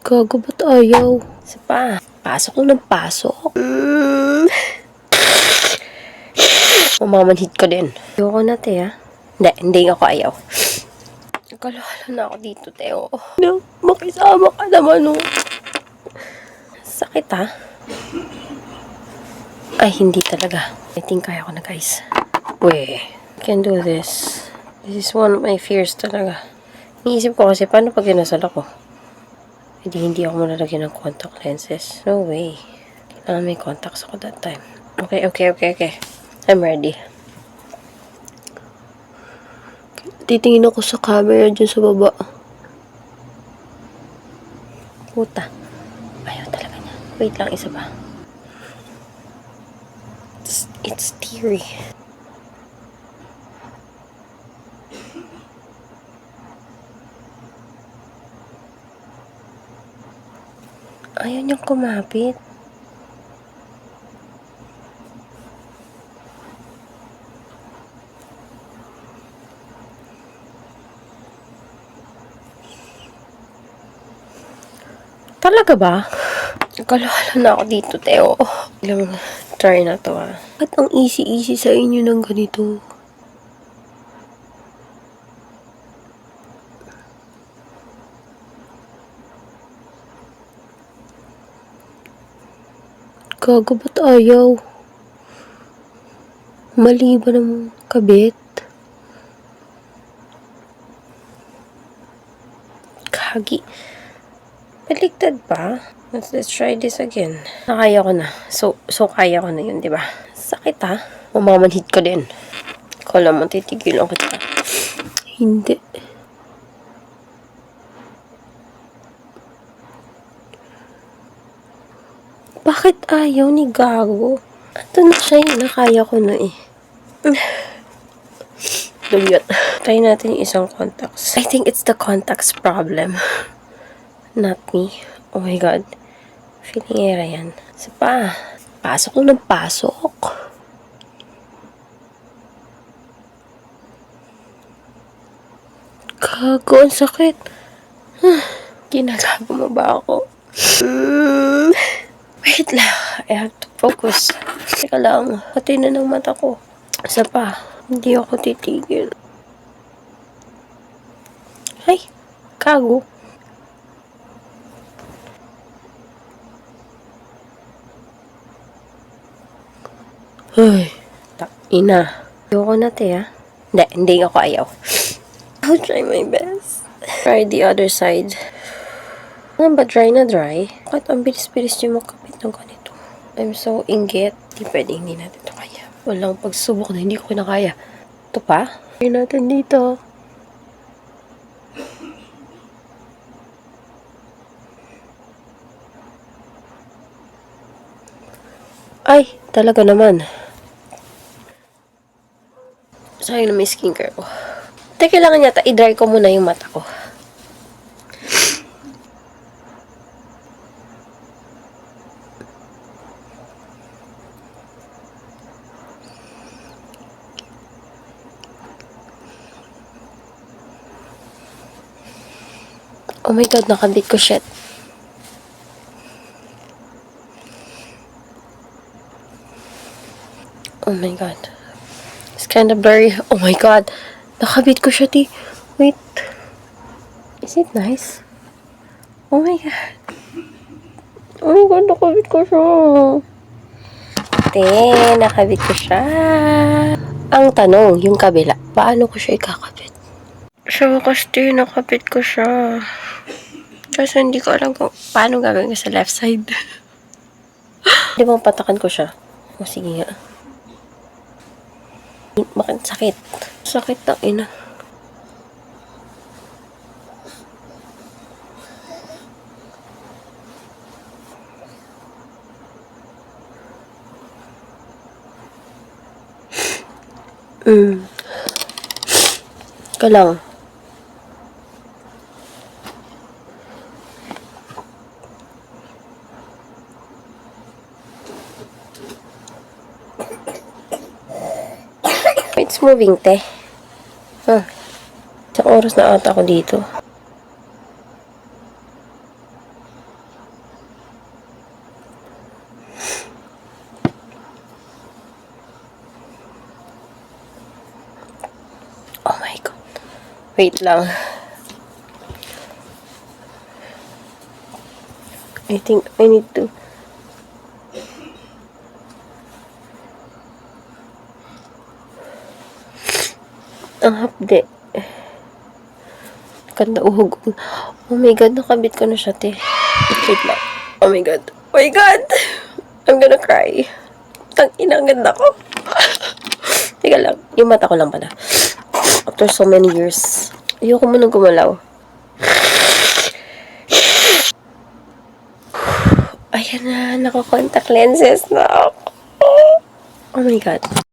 Gago, ba't ayaw? Isa pa. Pasok ko ng pasok. Mamamanhid ka din. Ayoko na, te, ha? Hindi ako ayaw. Nagkalala na ako dito, Teo. No, makisama ka naman, no. Sakit, ha? Ay, hindi talaga. I think kaya ko na, guys. Weh, can do this. This is one of my fears talaga. Iniisip ko kasi, paano pag inasal ako? Hindi ako malalagyan ng contact lenses. No way. Kailangan may contacts ako that time. Okay. I'm ready. Titingin ako sa camera dyan sa baba. Puta. Ayaw talaga niya. Wait lang, isa ba? It's teary. Ayaw niyang kumapit. Talaga ba? Nagkalala na ako dito, Teo. Ilang try na to, ha? Ba't ang easy-easy sa inyo ng ganito? Gago, ba't ayaw? Mali ba ng kabit? Kagi. Baligtad ba? Let's try this again. Nakaya ko na. So kaya ko na yun, di ba? Sakit, ha? Mamamanhid ka din. Kala mo, titigilan kita. Hindi. Bakit ayaw ni Gago? Ito na siya yun. Nakaya ko na eh. Dugyot. Try natin yung isang contacts. I think it's the contacts problem. Not me. Oh my God. Feeling era yan. Isa pa. Pasok ko ng pasok. Gago, ang sakit. Ginagago mo ba ako? Wait lang. I have to focus. Teka lang. Pati na ng mata ko. Isa pa. Hindi ako titigil. Ay, Gago. Ay, ina. Ayoko na, te, ha? Hindi ako ayaw. I'll try my best. Try the other side. Ano ba, dry na dry? Bakit ang bilis-bilis yung makapit ng ganito? I'm so inggit. Hindi natin ito kaya. Walang pagsubok na hindi ko kinakaya. Ito pa? Try natin dito. Ay, talaga naman. Sayang na may skincare ko. Kailangan yata i-dry ko muna yung mata ko. Oh my God, nakabit ko, shit. Oh my God. It's kind of blurry. Oh my God. Nakabit ko siya, ti. Wait. Is it nice? Oh my God. Oh my God, nakabit ko siya. Nakabit ko siya. Ang tanong, yung kabila, paano ko siya ikakabit? So, kasi nakabit ko siya. Kasi hindi ko alam kung paano gagawin ko sa left side. Di ba patakan ko siya? O, sige nga. Bakit sakit? Sakit na, ina. Ka lang. It's moving, te. Isang oras na ata ako dito. Wait lang. I think I need to... Ang hapde. Ganda uhog. Oh my God, nakabit ko na siya, te. Wait lang. Oh my God. Oh my God! I'm gonna cry. Tang ina, ang ganda ko. Teka lang. Yung mata ko lang pala. After so many years. Ayoko mo nang gumalaw. Ayan na. Naka-contact lenses na ako. Oh my God.